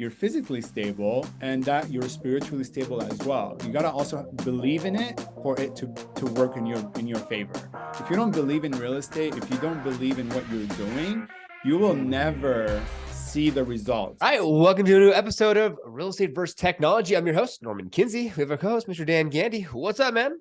you're physically stable, and that you're spiritually stable as well. You got to also believe in it for it to work in your favor. If you don't believe in real estate, if you don't believe in what you're doing, you will never see the results. All right, welcome to a new episode of Real Estate versus Technology. I'm your host, Norman Kinsey. We have our co-host, Mr. Dan Gandy. What's up, man?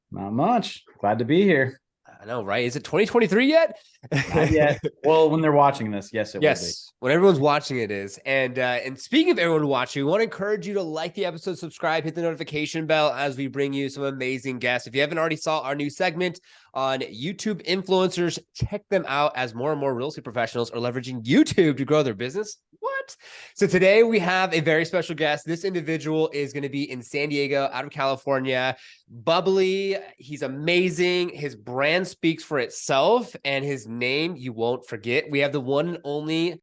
Not much. Glad to be here. I know, right? Is it 2023 yet? Not yet. Well, when they're watching this, yes, it will be. When everyone's watching, it is. And speaking of everyone watching, we want to encourage you to like the episode, subscribe, hit the notification bell as we bring you some amazing guests. If you haven't already saw our new segment on YouTube influencers, check them out as more and more real estate professionals are leveraging YouTube to grow their business. What? So today we have a very special guest. This individual is going to be in San Diego, out of California. Bubbly. He's amazing. His brand speaks for itself, and his name you won't forget. We have the one and only.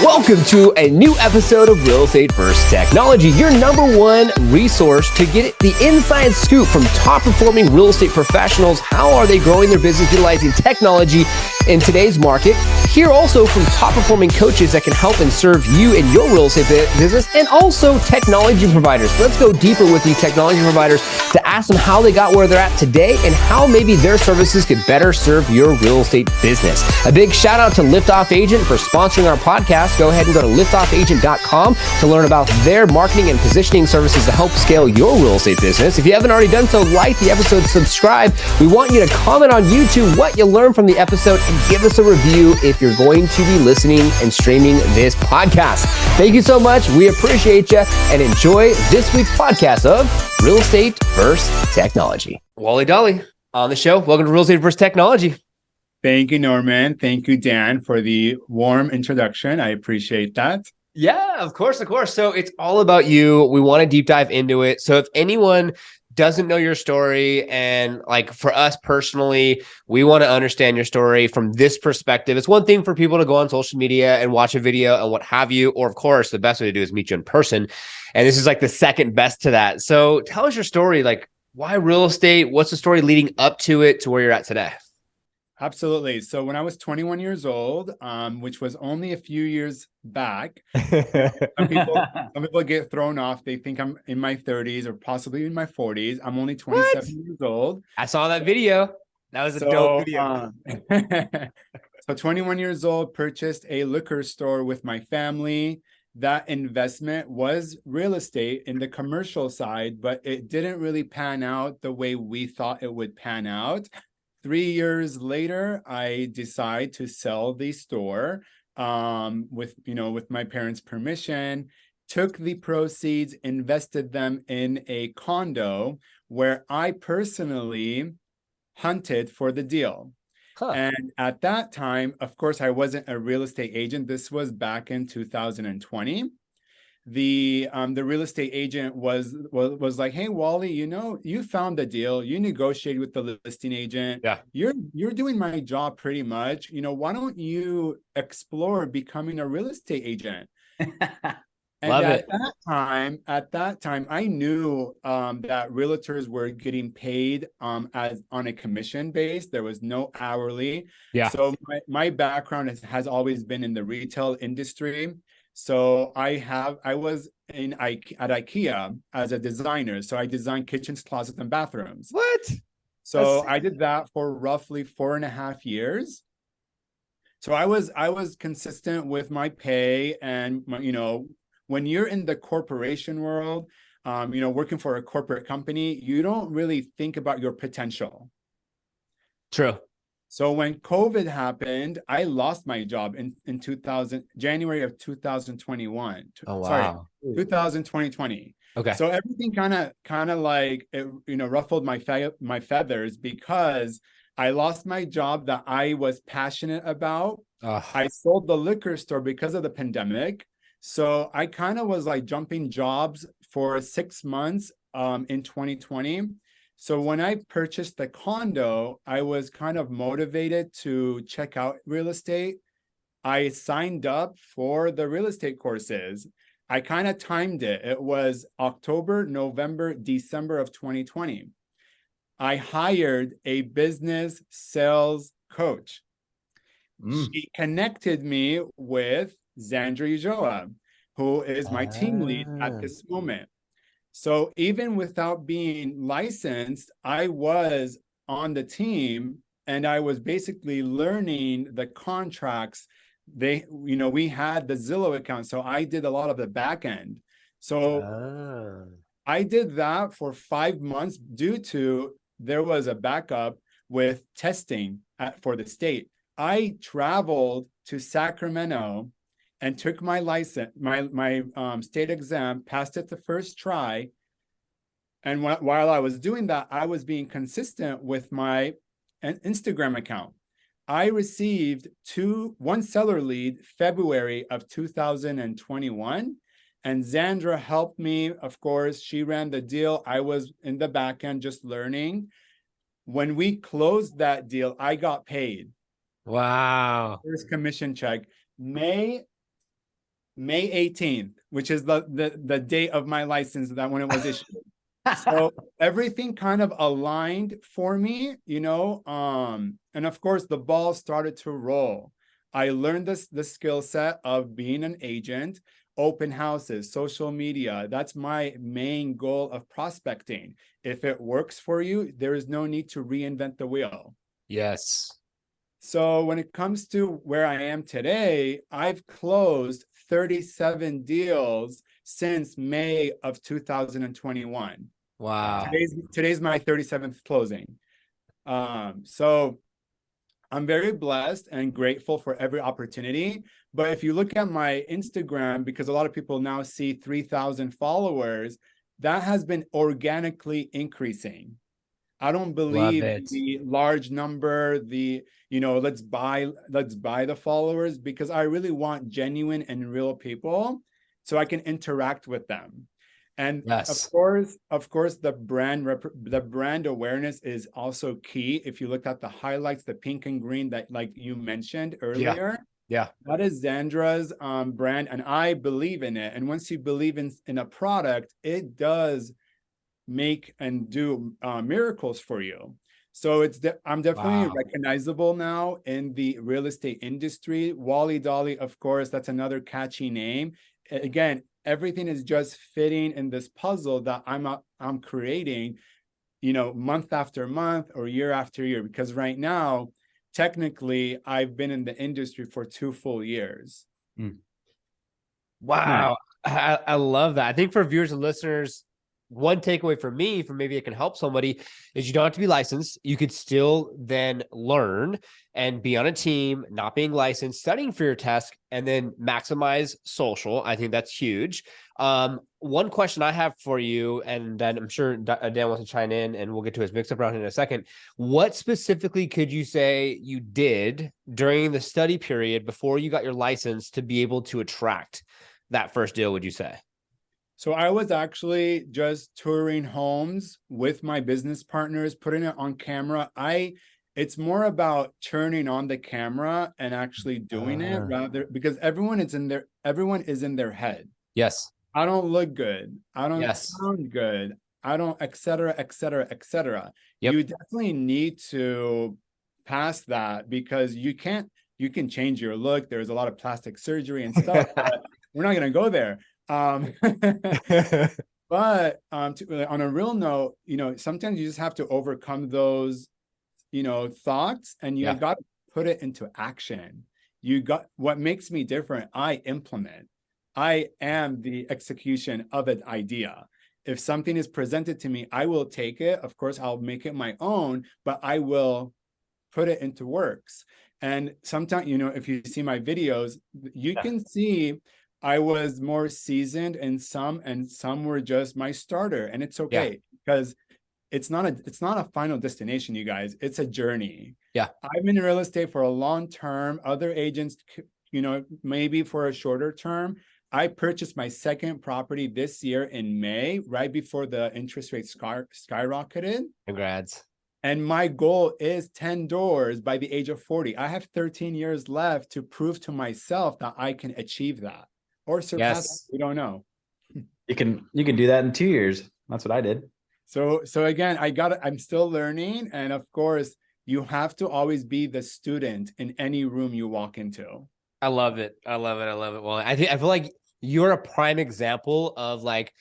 Welcome to a new episode of Real Estate versus Technology, your number one resource to get the inside scoop from top performing real estate professionals. How are they growing their business utilizing technology in today's market? Hear also from top performing coaches that can help and serve you in your real estate business, and also technology providers. Let's go deeper with these technology providers to ask them how they got where they're at today and how maybe their services could better serve your real estate business. A big shout out to Liftoff Agent for sponsoring our podcast. Go ahead and go to liftoffagent.com to learn about their marketing and positioning services to help scale your real estate business. If you haven't already done so, like the episode, subscribe. We want you to comment on YouTube what you learned from the episode and give us a review if you're going to be listening and streaming this podcast. Thank you so much. We appreciate you, and enjoy this week's podcast of Real Estate versus Technology. Wally Dally on the show. Welcome to Real Estate versus Technology. Thank you, Norman. Thank you, Dan, for the warm introduction. I appreciate that. Yeah, of course. So it's all about you. We want to deep dive into it. So if anyone doesn't know your story, and like for us personally, we want to understand your story from this perspective. It's one thing for people to go on social media and watch a video and what have you, or of course, the best way to do is meet you in person. And this is like the second best to that. So tell us your story. Like, why real estate? What's the story leading up to it to where you're at today? Absolutely. So when I was 21 years old, which was only a few years back, some people get thrown off. They think I'm in my 30s or possibly in my 40s. I'm only 27 years old. I saw that video. That was a dope video. So 21 years old, purchased a liquor store with my family. That investment was real estate in the commercial side, but it didn't really pan out the way we thought it would pan out. 3 years later, I decide to sell the store with my parents' permission, took the proceeds, invested them in a condo where I personally hunted for the deal. And at that time, of course, I wasn't a real estate agent. This was back in 2020. The real estate agent was like, "Hey, Wally, you found the deal. You negotiated with the listing agent. Yeah, you're doing my job pretty much. Why don't you explore becoming a real estate agent?" And at that time, I knew that realtors were getting paid as on a commission base. There was no hourly. Yeah. So my background has always been in the retail industry. So I was at IKEA as a designer. So I designed kitchens, closets, and bathrooms. What? So I did that for roughly 4.5 years. So I was consistent with my pay, and when you're in the corporation world, working for a corporate company, you don't really think about your potential. True. So when COVID happened, I lost my job in January of 2021. Oh, wow. Sorry, 2020. Okay. So everything kind of like ruffled my feathers because I lost my job that I was passionate about. I sold the liquor store because of the pandemic. So I kind of was like jumping jobs for 6 months in 2020. So when I purchased the condo, I was kind of motivated to check out real estate. I signed up for the real estate courses. I kind of timed it. It was October, November, December of 2020. I hired a business sales coach. She connected me with Zandra Ujoa. who is my team lead at this moment. So even without being licensed, I was on the team and I was basically learning the contracts. We had the Zillow account, so I did a lot of the back end. So I did that for 5 months due to there was a backup with testing for the state. I traveled to Sacramento and took my license, my state exam, passed it the first try. And while I was doing that, I was being consistent with my Instagram account. I received one seller lead February of 2021. And Zandra helped me. Of course, she ran the deal. I was in the back end just learning. When we closed that deal, I got paid. Wow. First commission check, May 18th, which is the date of my license, that when it was issued. So everything kind of aligned for me, and of course the ball started to roll. I learned the skill set of being an agent, open houses, social media. That's my main goal of prospecting. If it works for you, there is no need to reinvent the wheel. Yes. So when it comes to where I am today, I've closed 37 deals since May of 2021. Wow. Today's my 37th closing. So I'm very blessed and grateful for every opportunity. But if you look at my Instagram, because a lot of people now see 3,000 followers, that has been organically increasing. I don't believe the large number, let's buy the followers, because I really want genuine and real people so I can interact with them. And yes, of course, the brand awareness is also key. If you look at the highlights, the pink and green that like you mentioned earlier, yeah, that is Zandra's brand, and I believe in it. And once you believe in a product, it does make and do miracles for you. So I'm definitely recognizable now in the real estate industry. Wally Dally, of course, that's another catchy name. Again, everything is just fitting in this puzzle that I'm creating, month after month or year after year. Because right now, technically, I've been in the industry for 2 full years. Wow, nice. I love that. I think for viewers and listeners, one takeaway for me, for maybe it can help somebody, is you don't have to be licensed. You could still then learn and be on a team, not being licensed, studying for your test, and then maximize social. I think that's huge. One question I have for you, and then I'm sure Dan wants to chime in, and we'll get to his mix-up round in a second. What specifically could you say you did during the study period before you got your license to be able to attract that first deal, would you say? So I was actually just touring homes with my business partners, putting it on camera. It's more about turning on the camera and actually doing it, rather, because everyone is in their head. Yes. I don't look good. I don't sound good. I don't, et cetera, et cetera, et cetera. Yep. You definitely need to pass that, because you can change your look. There's a lot of plastic surgery and stuff, but we're not going to go there. But on a real note, sometimes you just have to overcome those, thoughts, and you got to put it into action. What makes me different, I implement. I am the execution of an idea. If something is presented to me, I will take it. Of course, I'll make it my own, but I will put it into works. And sometimes, if you see my videos, you can see I was more seasoned in some, and some were just my starter. And it's okay, because it's not a final destination, you guys. It's a journey. Yeah. I've been in real estate for a long term. Other agents, maybe for a shorter term. I purchased my second property this year in May, right before the interest rate skyrocketed. Congrats. And my goal is 10 doors by the age of 40. I have 13 years left to prove to myself that I can achieve that or surpass it. We don't know. You can do that in 2 years. That's what I did. So again, I'm still learning. And of course, you have to always be the student in any room you walk into. I love it. I love it. Well, I feel like you're a prime example of like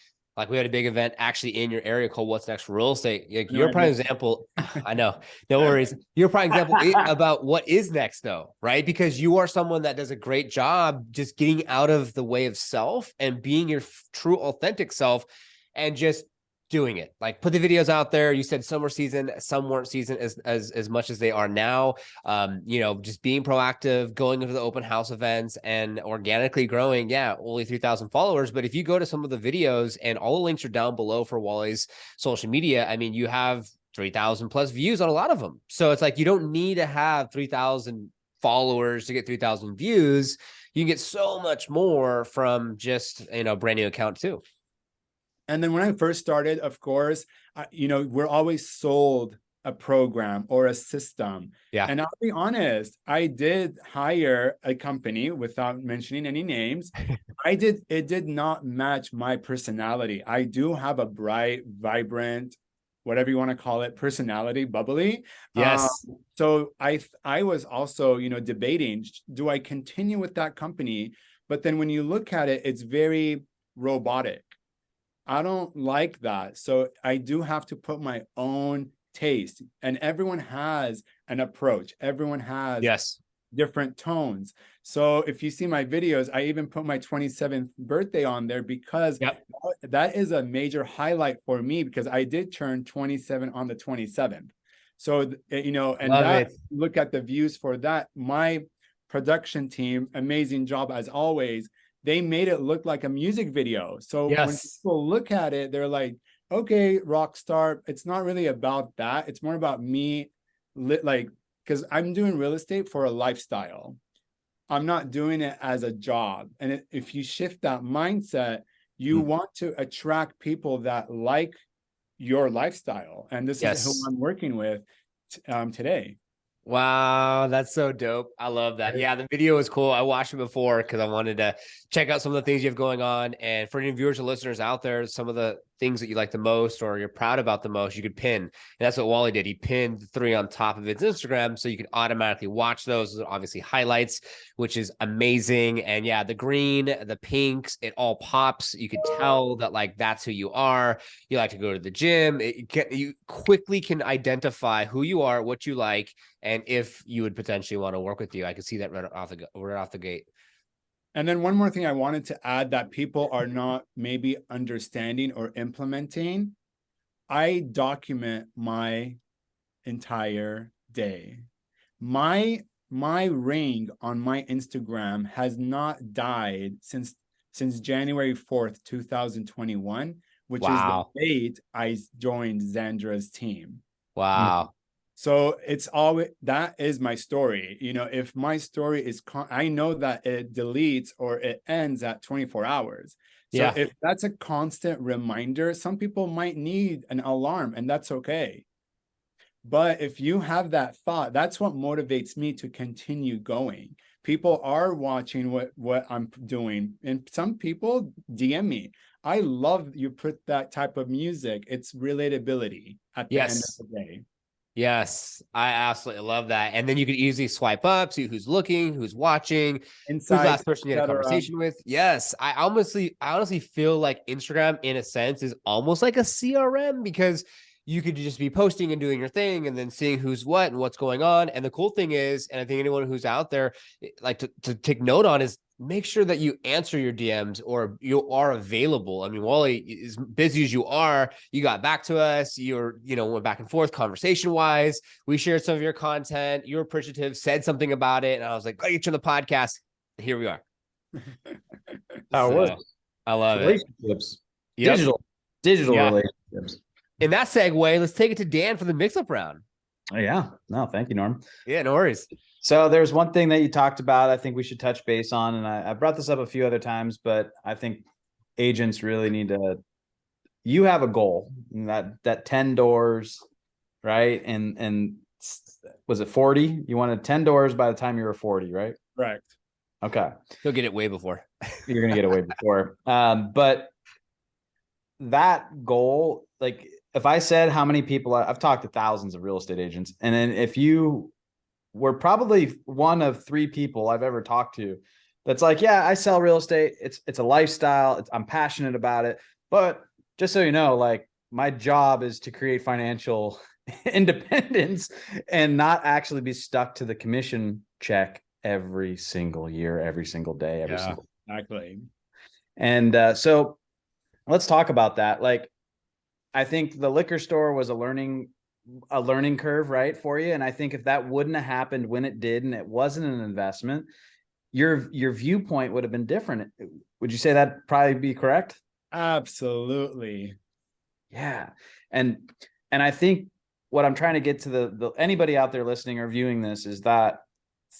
we had a big event actually in your area called What's Next Real Estate. Like No, you're a I prime missed it. example. I know, no worries. You're a prime example about what is next though, right? Because you are someone that does a great job just getting out of the way of self and being your true authentic self and just doing it. Like put the videos out there. You said some were seasoned, some weren't seasoned as much as they are now. You know, just being proactive, going into the open house events and organically growing. Yeah, only 3,000 followers. But if you go to some of the videos, and all the links are down below for Wally's social media, I mean, you have 3,000 plus views on a lot of them. So it's like, you don't need to have 3,000 followers to get 3,000 views. You can get so much more from just, you know, brand new account too. And then when I first started, of course, you know, we're always sold a program or a system. Yeah. And I'll be honest, I did hire a company without mentioning any names. It did not match my personality. I do have a bright, vibrant, whatever you want to call it, personality, bubbly. Yes. So I was also, you know, debating, do I continue with that company? But then when you look at it, it's very robotic. I don't like that. So I do have to put my own taste, and everyone has an approach. Everyone has Yes. different tones. So if you see my videos, I even put my 27th birthday on there because that is a major highlight for me, because I did turn 27 on the 27th. So, you know, and look at the views for that. My production team, amazing job as always. They made it look like a music video. So when people look at it, they're like, okay, rock star. It's not really about that. It's more about me, like, because I'm doing real estate for a lifestyle. I'm not doing it as a job. And if you shift that mindset, you want to attract people that like your lifestyle. And this is who I'm working with today. Wow, that's so dope. I love that. Yeah, the video is cool. I watched it before because I wanted to check out some of the things you have going on. And for any viewers or listeners out there, some of the things that you like the most or you're proud about the most, you could pin. And that's what Wally did. He pinned the 3 on top of his Instagram so you can automatically watch those. Those are obviously highlights, which is amazing. And yeah, the green, the pinks, it all pops. You can tell that like that's who you are. You like to go to the gym. You quickly can identify who you are, what you like, and if you would potentially want to work with you. I could see that right off the gate. And then one more thing I wanted to add that people are not maybe understanding or implementing. I document my entire day. My ring on my Instagram has not died since January 4th, 2021, which is the date I joined Zandra's team. Wow. So it's always, that is my story. You know, if my story is, I know that it deletes or it ends at 24 hours. So if that's a constant reminder, some people might need an alarm, and that's okay. But if you have that thought, that's what motivates me to continue going. People are watching what I'm doing. And some people DM me. I love you put that type of music. It's relatability at the end of the day. Yes, I absolutely love that. And then you can easily swipe up, see who's looking, who's watching, Insights, who's the last person you had a conversation with. Yes, I honestly feel like Instagram, in a sense, is almost like a CRM, because you could just be posting and doing your thing and then seeing who's what and what's going on. And the cool thing is, and I think anyone who's out there, like to take note on, is make sure that you answer your DMs or you are available. I mean, Wally, as busy as you are, you got back to us. Went back and forth conversation wise. We shared some of your content. You were appreciative, said something about it. And I was like, get you on the podcast. Here we are. How it works. I love relationships. It. Digital relationships. In that segue, let's take it to Dan for the mix-up round. Oh, yeah. No, thank you, Norm. Yeah, no worries. So there's one thing that you talked about I think we should touch base on, and I brought this up a few other times, but I think agents really need to, you have a goal, that 10 doors, right? And was it 40? You wanted 10 doors by the time you were 40, right? Correct. Okay. You'll get it way before. You're going to get it way before. But that goal, like if I said how many people, I've talked to thousands of real estate agents, and then if you were probably one of 3 people I've ever talked to that's like, yeah, I sell real estate. It's a lifestyle. I'm passionate about it. But just so you know, like my job is to create financial independence and not actually be stuck to the commission check every single year, every single day, every Yeah, single. exactly. And so let's talk about that. Like, I think the liquor store was a learning curve, right, for you. And I think if that wouldn't have happened when it did, and it wasn't an investment, your viewpoint would have been different. Would you say that probably be correct? Absolutely. Yeah. And I think what I'm trying to get to the anybody out there listening or viewing this is that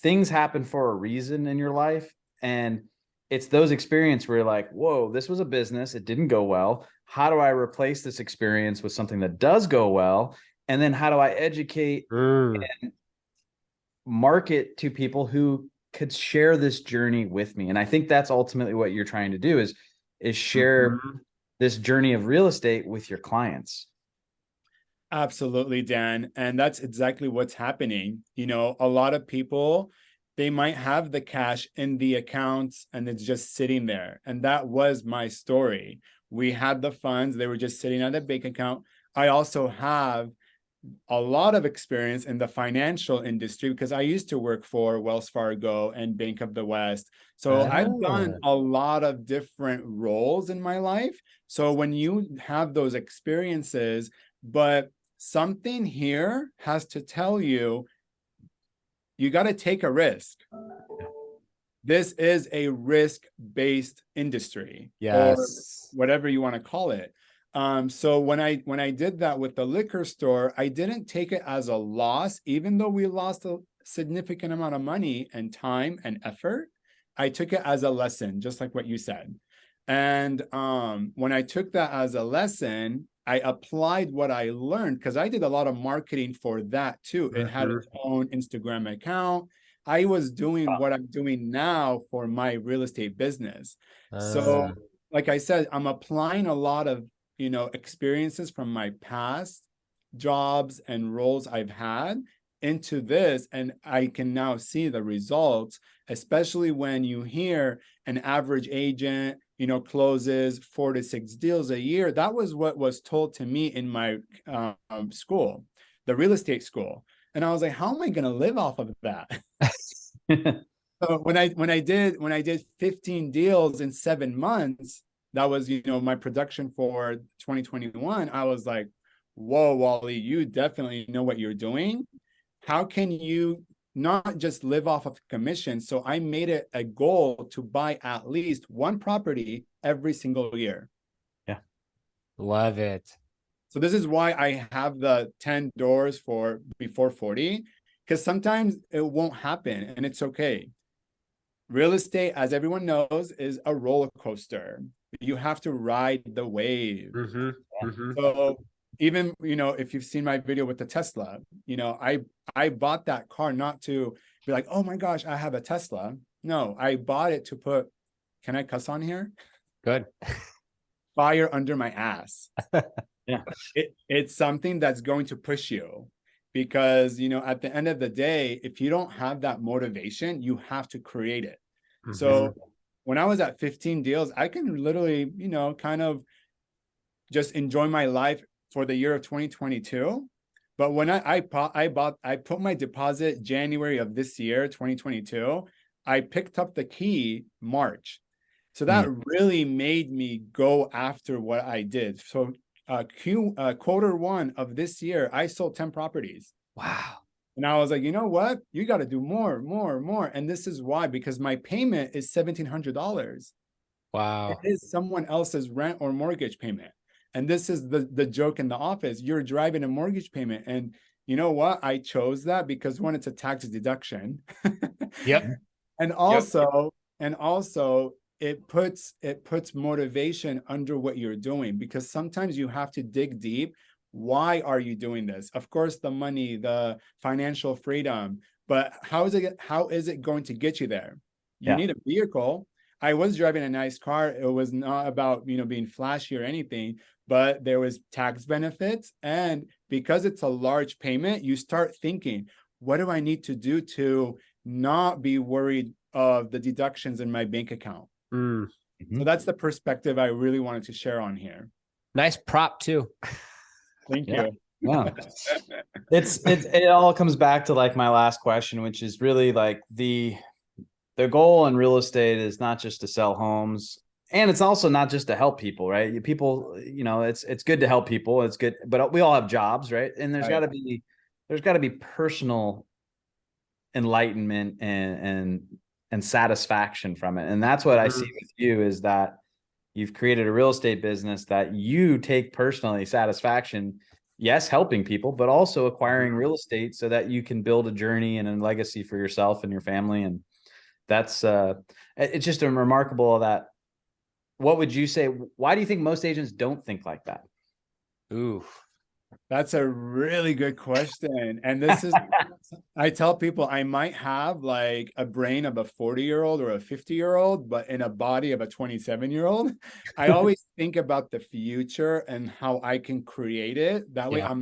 things happen for a reason in your life. And it's those experiences where you're like, whoa, this was a business. It didn't go well. How do I replace this experience with something that does go well? And then how do I educate Mm. and market to people who could share this journey with me? And I think that's ultimately what you're trying to do is share Mhm. this journey of real estate with your clients. Absolutely, Dan. And that's exactly what's happening. You know, a lot of people, they might have the cash in the accounts and it's just sitting there. And that was my story. We had the funds, they were just sitting at a bank account. I also have a lot of experience in the financial industry because I used to work for Wells Fargo and Bank of the West. So I've done Ah. a lot of different roles in my life. So when you have those experiences, but something here has to tell you, you got to take a risk. This is a risk-based industry or Yes. whatever you want to call it. So when I did that with the liquor store, I didn't take it as a loss, even though we lost a significant amount of money and time and effort. I took it as a lesson, just like what you said. And when I took that as a lesson, I applied what I learned because I did a lot of marketing for that too. It had Mhm. its own Instagram account. I was doing what I'm doing now for my real estate business. So, Ah. like I said, I'm applying a lot of, experiences from my past jobs and roles I've had into this, and I can now see the results, especially when you hear an average agent, closes 4 to 6 deals a year. That was what was told to me in my school, the real estate school. And I was like, how am I going to live off of that? So when I did 15 deals in 7 months, that was my production for 2021. I was like, whoa, Wally, you definitely know what you're doing. How can you not just live off of commission? So I made it a goal to buy at least one property every single year. Yeah. Love it. So this is why I have the 10 doors for before 40, because sometimes it won't happen and it's okay. Real estate, as everyone knows, is a roller coaster. You have to ride the wave. Mm-hmm. Mm-hmm. So even, if you've seen my video with the Tesla, I bought that car not to be like, oh my gosh, I have a Tesla. No, I bought it to put, can I cuss on here? Good. Fire under my ass. Yeah. It's something that's going to push you because, at the end of the day, if you don't have that motivation, you have to create it. Mm-hmm. So when I was at 15 deals, I can literally, kind of just enjoy my life for the year of 2022. But when I put my deposit January of this year, 2022, I picked up the key March. So that really made me go after what I did. So quarter one of this year, I sold 10 properties. Wow. And I was like, you know what? You got to do more, more, more. And this is why, because my payment is $1,700. It Wow. is someone else's rent or mortgage payment. And this is the joke in the office. You're driving a mortgage payment. And you know what? I chose that because one, it's a tax deduction. Yep. And Yep. also it puts motivation under what you're doing because sometimes you have to dig deep. Why are you doing this? Of course, the money, the financial freedom, but how is it going to get you there? You Yeah. need a vehicle. I was driving a nice car. It was not about, being flashy or anything, but there was tax benefits. And because it's a large payment, you start thinking, what do I need to do to not be worried of the deductions in my bank account. Mm. So that's the perspective I really wanted to share on here. Nice prop too. Thank Yeah. you. Yeah. It all comes back to like my last question, which is really like the goal in real estate is not just to sell homes, and it's also not just to help people, right? People, it's good to help people. It's good, but we all have jobs, right? And there's Right. got to be personal enlightenment and satisfaction from it. And that's what I see with you, is that you've created a real estate business that you take personally satisfaction, yes, helping people, but also acquiring real estate so that you can build a journey and a legacy for yourself and your family. And that's it's just a remarkable that. What would you say? Why do you think most agents don't think like that? Ooh. That's a really good question. And this is, I tell people I might have like a brain of a 40-year-old or a 50-year-old, but in a body of a 27-year-old. I always think about the future and how I can create it. That way Yeah.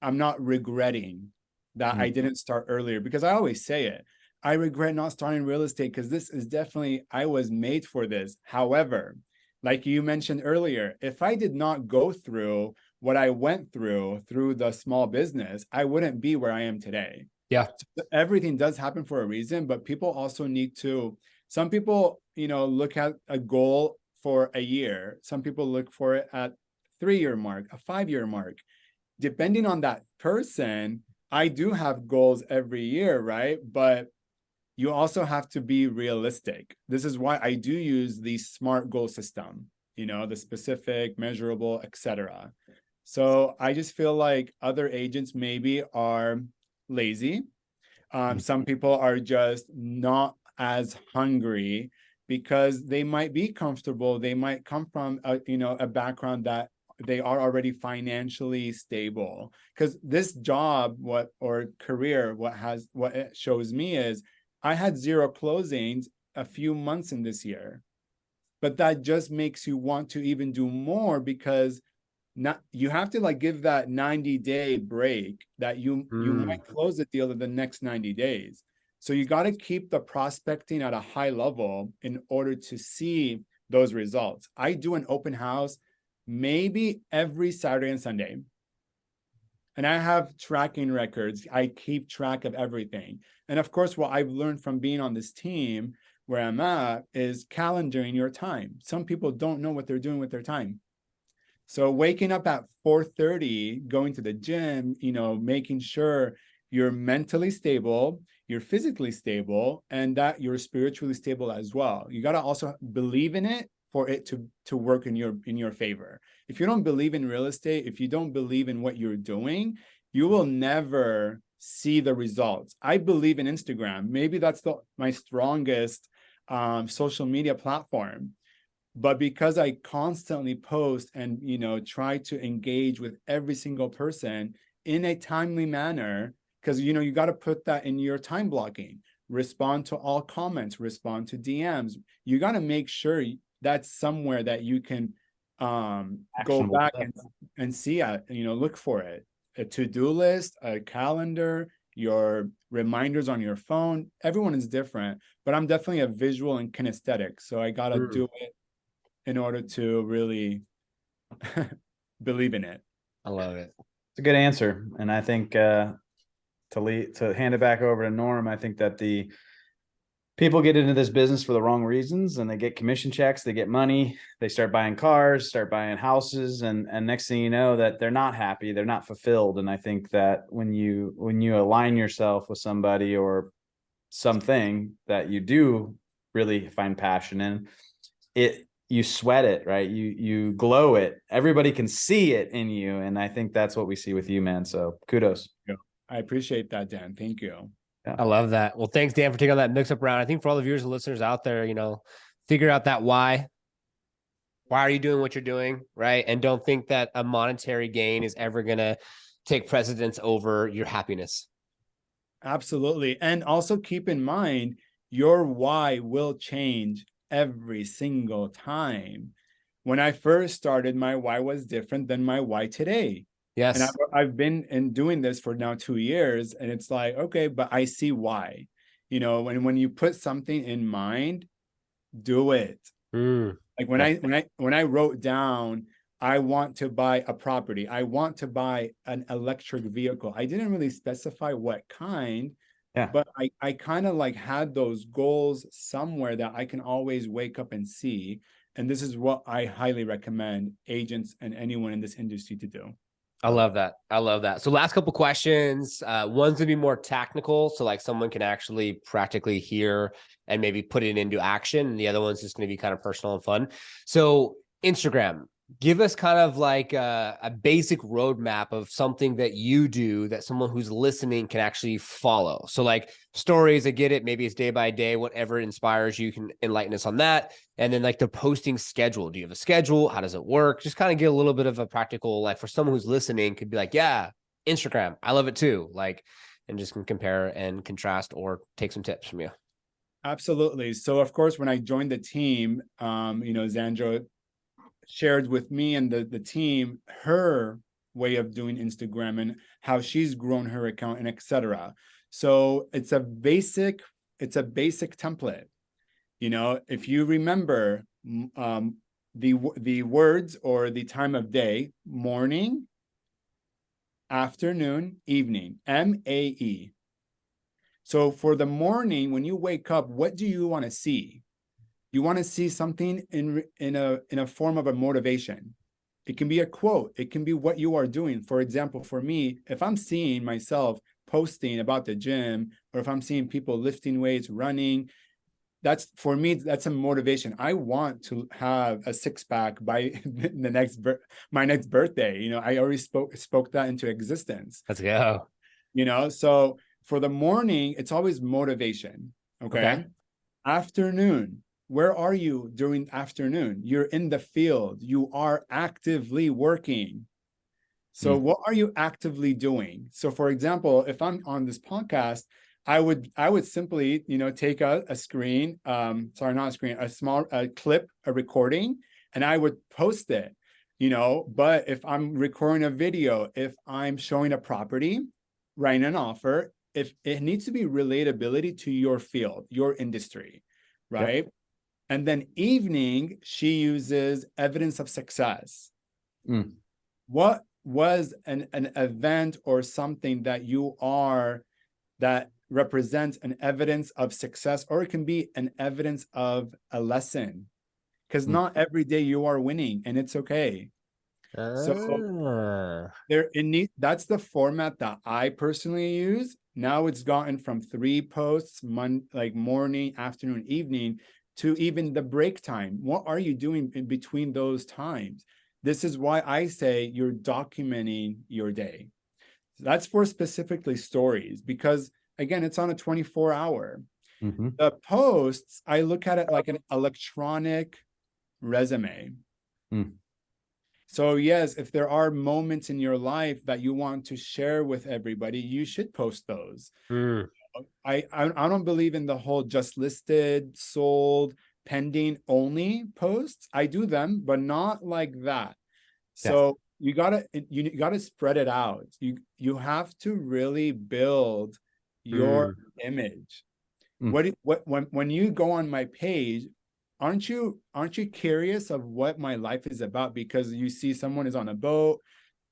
I'm not regretting that I didn't start earlier, because I always say it. I regret not starting real estate because this is definitely, I was made for this. However, like you mentioned earlier, if I did not go through what I went through the small business, I wouldn't be where I am today. Yeah. So everything does happen for a reason, but people also need to, some people, look at a goal for a year. Some people look for it at 3-year mark, a 5-year mark. Depending on that person, I do have goals every year, right? But you also have to be realistic. This is why I do use the SMART goal system, the specific, measurable, etc. So I just feel like other agents maybe are lazy. Some people are just not as hungry because they might be comfortable. They might come from a background that they are already financially stable. Because this job, or career, what it shows me is I had 0 closings a few months in this year, but that just makes you want to even do more, because you have to like give that 90-day break that you might close the deal in the next 90 days. So you got to keep the prospecting at a high level in order to see those results. I do an open house maybe every Saturday and Sunday. And I have tracking records. I keep track of everything. And of course, what I've learned from being on this team where I'm at is calendaring your time. Some people don't know what they're doing with their time. So waking up at 4:30, going to the gym, making sure you're mentally stable, you're physically stable, and that you're spiritually stable as well. You got to also believe in it for it to work in your favor. If you don't believe in real estate, if you don't believe in what you're doing, you will never see the results. I believe in Instagram. Maybe that's my strongest social media platform. But because I constantly post and try to engage with every single person in a timely manner, because you got to put that in your time blocking, respond to all comments, respond to DMs. You got to make sure that's somewhere that you can go back and see it, look for it. A to-do list, a calendar, your reminders on your phone. Everyone is different, but I'm definitely a visual and kinesthetic, so I got to do it in order to really believe in it. I love it. It's a good answer. And I think to hand it back over to Norm, I think that the people get into this business for the wrong reasons, and they get commission checks, they get money, they start buying cars, start buying houses, and next thing you know, that they're not happy, they're not fulfilled. And I think that when you align yourself with somebody or something that you do really find passion in, you sweat it, right? You glow it. Everybody can see it in you. And I think that's what we see with you, man. So kudos. I appreciate that, Dan. Thank you. Yeah. I love that. Well, thanks, Dan, for taking on that mix-up round. I think for all the viewers and listeners out there, figure out that why. Why are you doing what you're doing, right? And don't think that a monetary gain is ever going to take precedence over your happiness. Absolutely. And also keep in mind, your why will change every single time. When I first started, my why was different than my why today. Yes. And I've been doing this for now 2 years, and it's like, okay, but I see why. when you put something in mind, do it. Like when I wrote down, I want to buy a property, I want to buy an electric vehicle, I didn't really specify what kind. Yeah. But I kind of like had those goals somewhere that I can always wake up and see. And this is what I highly recommend agents and anyone in this industry to do. I love that. I love that. So last couple questions. One's gonna be more technical, so like someone can actually practically hear and maybe put it into action. And the other one's just gonna be kind of personal and fun. So Instagram, give us kind of like a basic roadmap of something that you do that someone who's listening can actually follow. So like stories, I get it. Maybe it's day by day, whatever inspires you, can enlighten us on that. And then like the posting schedule. Do you have a schedule? How does it work? Just kind of get a little bit of a practical, like for someone who's listening could be like, yeah, Instagram, I love it too. Like, and just can compare and contrast or take some tips from you. Absolutely. So of course, when I joined the team, Zandra shared with me and the team her way of doing Instagram and how she's grown her account and etc. So it's a basic template. If you remember the words or the time of day: morning, afternoon, evening, MAE. So for the morning, when you wake up, what do you want to see? You want to see something in a form of a motivation. It can be a quote. It can be what you are doing. For example, for me, if I'm seeing myself posting about the gym, or if I'm seeing people lifting weights, running, that's for me, that's a motivation. I want to have a six-pack by my next birthday. I already spoke that into existence. Let's go. So for the morning, it's always motivation. Okay. Afternoon, where are you during afternoon? You're in the field. You are actively working. So what are you actively doing? So for example, if I'm on this podcast, I would simply, take a screen, sorry, not a screen, a clip, a recording, and I would post it, but if I'm recording a video, if I'm showing a property, writing an offer, if it needs to be relatability to your field, your industry, right? Yep. And then evening, she uses evidence of success. What was an event or something that you are that represents an evidence of success, or it can be an evidence of a lesson, because not every day you are winning, and it's okay. So that's the format that I personally use. Now it's gotten from 3 posts, like morning, afternoon, evening, to even the break time. What are you doing in between those times? This is why I say you're documenting your day. So that's for specifically stories, because again, it's on a 24-hour. The posts, I look at it like an electronic resume. So yes, if there are moments in your life that you want to share with everybody, you should post those. I don't believe in the whole just listed, sold, pending only posts. I do them, but not like that. So you gotta spread it out. You have to really build your image. When you go on my page, aren't you curious of what my life is about? Because you see someone is on a boat,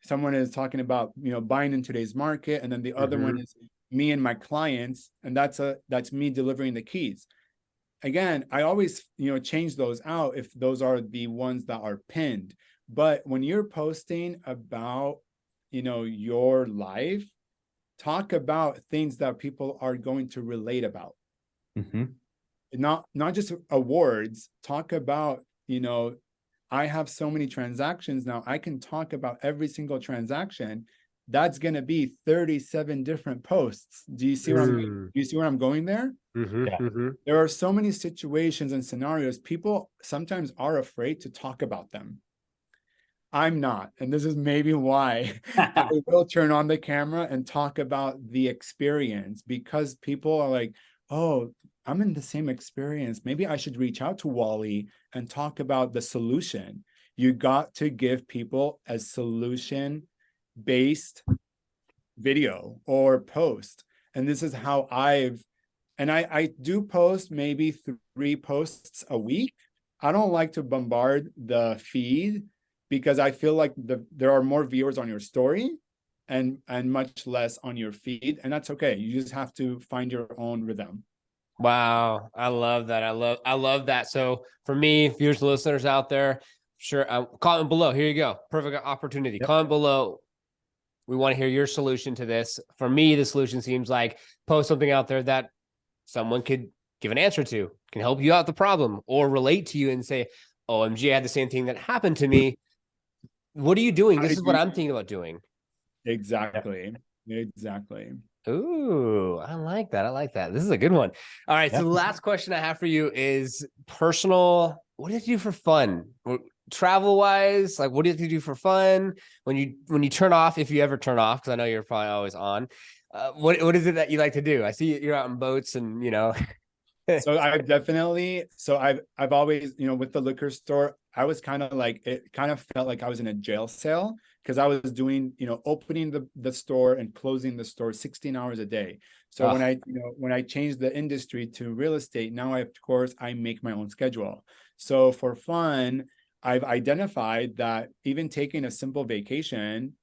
someone is talking about buying in today's market, and then the other one is me and my clients, and that's me delivering the keys. Again, I always change those out if those are the ones that are pinned. But when you're posting about your life, talk about things that people are going to relate about. Not just awards. Talk about I have so many transactions now, I can talk about every single transaction. That's going to be 37 different posts. Do you see where I'm going there? There are so many situations and scenarios. People sometimes are afraid to talk about them. I'm not. And this is maybe why I will turn on the camera and talk about the experience, because people are like, oh, I'm in the same experience. Maybe I should reach out to Wally and talk about the solution. You got to give people a solution-based video or post. And this is how I've And I do post maybe 3 posts a week. I don't like to bombard the feed because I feel like there are more viewers on your story and much less on your feed. And that's okay. You just have to find your own rhythm. Wow. I love that. I love that. So for me, viewers, listeners out there, sure. Comment below. Here you go. Perfect opportunity. Yep. Comment below. We want to hear your solution to this. For me, the solution seems like post something out there that someone could give an answer to, can help you out the problem, or relate to you and say, OMG, I had the same thing that happened to me. What are you doing? This is what I'm thinking about doing. Exactly. Exactly. Ooh, I like that. I like that. This is a good one. All right. So the last question I have for you is personal. What do you do for fun? Travel wise, like what do you do for fun when you turn off, if you ever turn off? Because I know you're probably always on. What is it that you like to do? I see you're out in boats and So I've always, with the liquor store, I was kind of like, it kind of felt like I was in a jail cell because I was doing, opening the store and closing the store 16 hours a day. So when I changed the industry to real estate, now of course I make my own schedule. So for fun, I've identified that even taking a simple vacation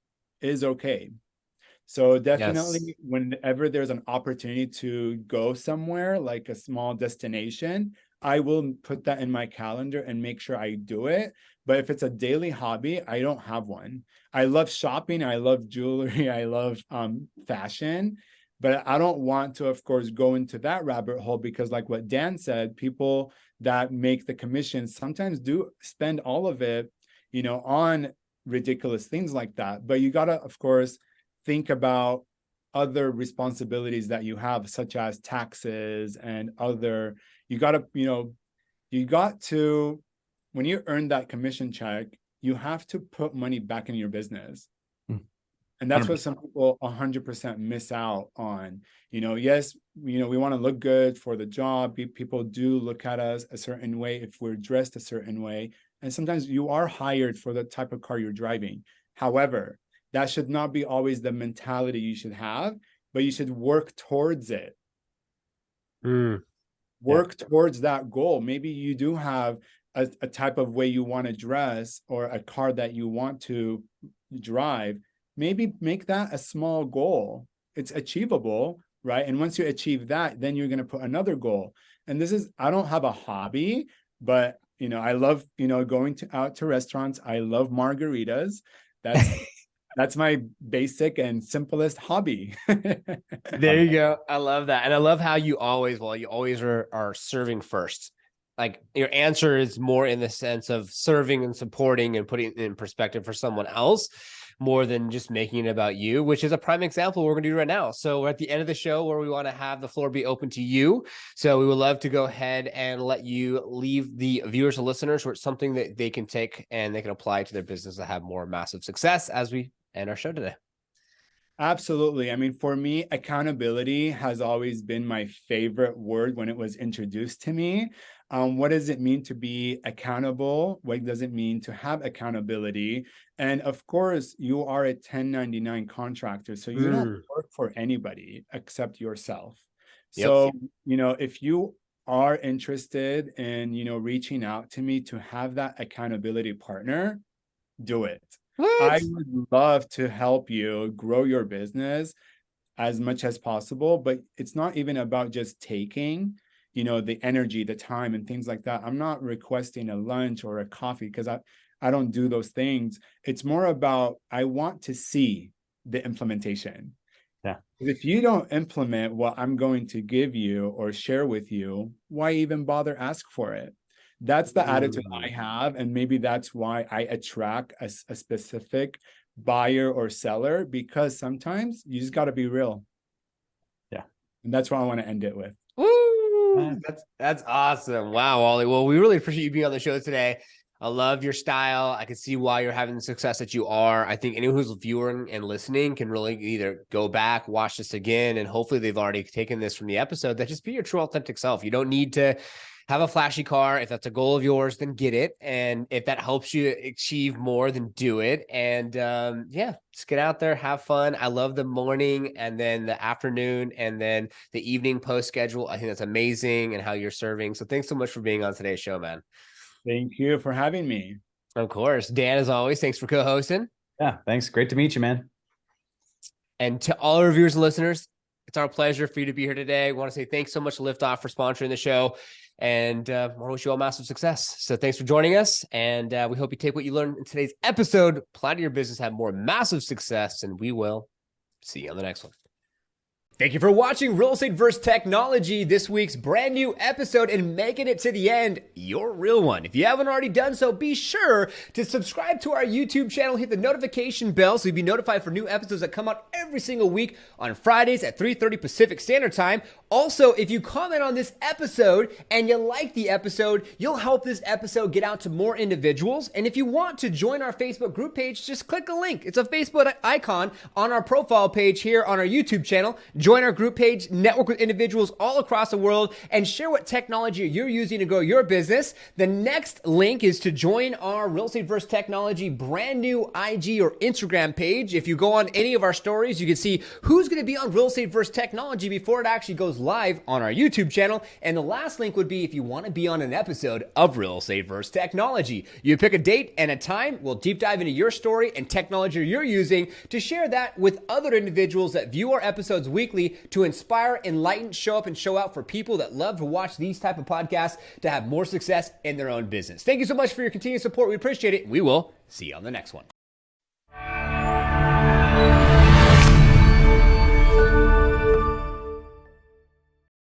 is okay. So definitely whenever there's an opportunity to go somewhere like a small destination, I will put that in my calendar and make sure I do it. But if it's a daily hobby, I don't have one. I love shopping, I love jewelry, I love fashion, but I don't want to, of course, go into that rabbit hole because like what Dan said, people that make the commission sometimes do spend all of it, on ridiculous things like that. But you gotta, of course, think about other responsibilities that you have, such as taxes and other, you got to, when you earn that commission check, you have to put money back in your business. And that's 100%. What some people 100% miss out on. Yes, we want to look good for the job. People do look at us a certain way if we're dressed a certain way. And sometimes you are hired for the type of car you're driving. However, that should not be always the mentality you should have, but you should work towards it. Work towards that goal. Maybe you do have a type of way you want to dress or a car that you want to drive. Maybe make that a small goal. It's achievable, right? And once you achieve that, then you're going to put another goal. And I don't have a hobby, but I love, going out to restaurants. I love margaritas. That's my basic and simplest hobby. There you go. I love that. And I love how you always are serving first. Like your answer is more in the sense of serving and supporting and putting it in perspective for someone else more than just making it about you, which is a prime example of what we're going to do right now. So we're at the end of the show where we want to have the floor be open to you. So we would love to go ahead and let you leave the viewers and listeners with something that they can take and they can apply to their business to have more massive success as we end our show today. Absolutely. I mean, for me, accountability has always been my favorite word when it was introduced to me. What does it mean to be accountable? What does it mean to have accountability? And of course, you are a 1099 contractor, so you don't work for anybody except yourself. So, if you are interested in, reaching out to me to have that accountability partner, do it. I would love to help you grow your business as much as possible, but it's not even about just taking, the energy, the time and things like that. I'm not requesting a lunch or a coffee because I don't do those things. It's more about, I want to see the implementation. Yeah. If you don't implement what I'm going to give you or share with you, why even bother ask for it? That's the attitude I have. And maybe that's why I attract a specific buyer or seller, because sometimes you just got to be real. Yeah. And that's what I want to end it with. Woo! That's awesome. Wow, Wally. Well, we really appreciate you being on the show today. I love your style. I can see why you're having the success that you are. I think anyone who's viewing and listening can really either go back, watch this again, and hopefully they've already taken this from the episode that just be your true authentic self. You don't need to have a flashy car. If that's a goal of yours, then get it. And if that helps you achieve more, then do it. And yeah, just get out there, have fun. I love the morning and then the afternoon and then the evening post schedule. I think that's amazing and how you're serving. So thanks so much for being on today's show, man. Thank you for having me. Of course. Dan, as always, thanks for co-hosting. Yeah, thanks. Great to meet you, man. And to all our viewers and listeners, it's our pleasure for you to be here today. We want to say thanks so much to Liftoff for sponsoring the show. And I want to wish you all massive success. So thanks for joining us. And we hope you take what you learned in today's episode, apply to your business, have more massive success, and we will see you on the next one. Thank you for watching Real Estate vs. Technology, this week's brand new episode, and making it to the end, your real one. If you haven't already done so, be sure to subscribe to our YouTube channel, hit the notification bell so you'll be notified for new episodes that come out every single week on Fridays at 3:30 Pacific Standard Time. Also, if you comment on this episode and you like the episode, you'll help this episode get out to more individuals. And if you want to join our Facebook group page, just click a link. It's a Facebook icon on our profile page here on our YouTube channel. Join our group page, network with individuals all across the world, and share what technology you're using to grow your business. The next link is to join our Real Estate vs. Technology brand new IG or Instagram page. If you go on any of our stories, you can see who's going to be on Real Estate vs. Technology before it actually goes live on our YouTube channel. And the last link would be if you want to be on an episode of Real Estate vs. Technology. You pick a date and a time. We'll deep dive into your story and technology you're using to share that with other individuals that view our episodes weekly to inspire, enlighten, show up, and show out for people that love to watch these type of podcasts to have more success in their own business. Thank you so much for your continued support. We appreciate it. We will see you on the next one.